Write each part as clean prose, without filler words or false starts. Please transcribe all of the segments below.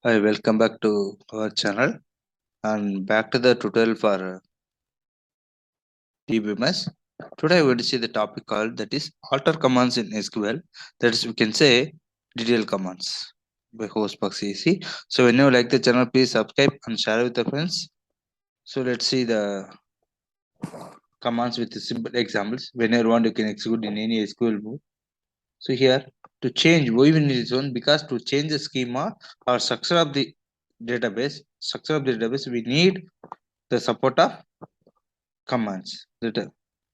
Hi, welcome back to our channel and back to the tutorial for DBMS. Today we will see the topic called that is alter commands in SQL. That is we can say DDL commands by Hostbox cse. So when you like the channel, please subscribe and share with your friends. So let's see the commands with the simple examples. Whenever you want, you can execute in any SQL book. So here to change why we need this one because to change the schema or structure of the database, we need the support of commands, the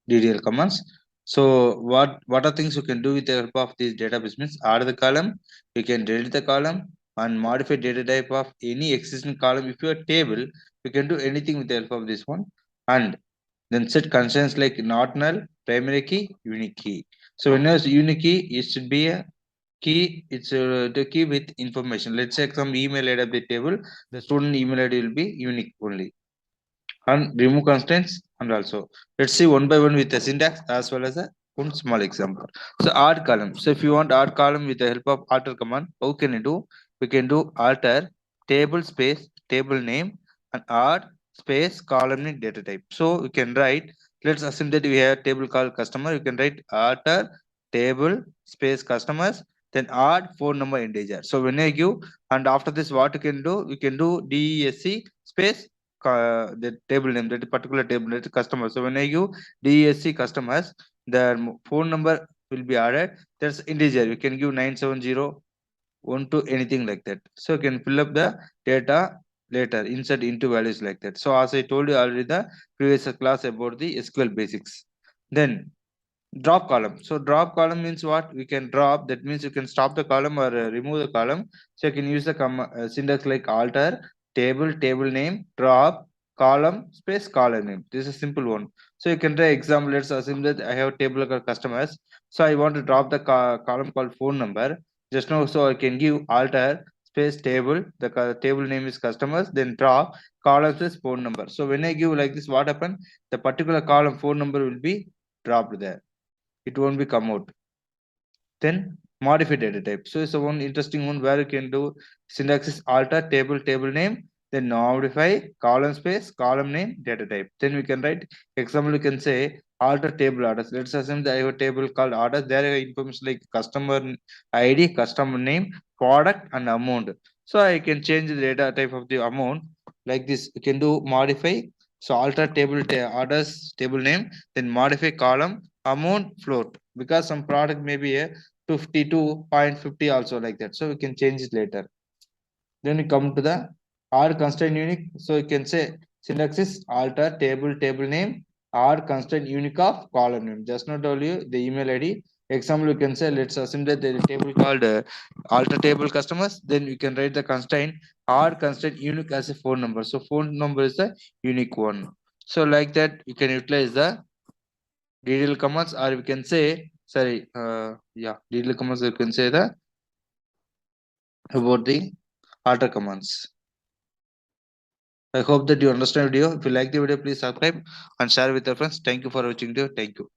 DDL commands. So what are things you can do with the help of these database means add the column, you can delete the column and modify data type of any existing column. If you are table, you can do anything with the help of this one, and then set constraints like not null, primary key, unique key. So when there's unique key, it should be a key. It's the key with information. Let's say some email ID of the table, the student email ID will be unique only, and remove constraints. And also let's see one by one with the syntax as well as a one small example. So add column. So if you want add column with the help of alter command, how can you do? We can do alter table space table name and add space column name data type. So we can write, let's assume that we have table called customer. You can write alter table space customers, then add phone number integer. So when I give, and after this what you can do, we can do DESC space the table name, that particular table, that customer. So when I give DSC customers, their phone number will be added. That's integer. You can give 97012 to anything like that. So you can fill up the data later, insert into values like that. So as I told you already the previous class about the SQL basics. Then drop column. So drop column means what? We can drop. That means you can stop the column or remove the column. So you can use the syntax like alter table name drop column space column name. This is a simple one. So you can try example. Let's assume that I have a table called customers. So I want to drop the column called phone number. Just now, so I can give alter space table. The table name is customers. Then drop column space phone number. So when I give like this, what happen? The particular column phone number will be dropped there. It won't be come out. Then modify data type. So it's a one interesting one where you can do syntax is alter table name, then modify column space column name data type. Then we can write example. You can say alter table orders. Let's assume that I have a table called orders. There are information like customer ID, customer name, product, and amount. So I can change the data type of the amount like this. You can do modify. So alter table orders table name, then modify column amount float, because some product may be a 52.50 also like that. So we can change it later. Then we come to the R constraint unique. So you can say syntax is alter table name R constraint unique of column name. Just not tell you the email ID. Example, you can say let's assume that there is a table called alter table customers. Then you can write the constraint R constraint unique as a phone number. So phone number is the unique one. So like that you can utilize the DDL commands, or we can say sorry, DDL commands. You can say the about the alter commands. I hope that you understand video. If you like the video, please subscribe and share with your friends. Thank you for watching the video. Thank you.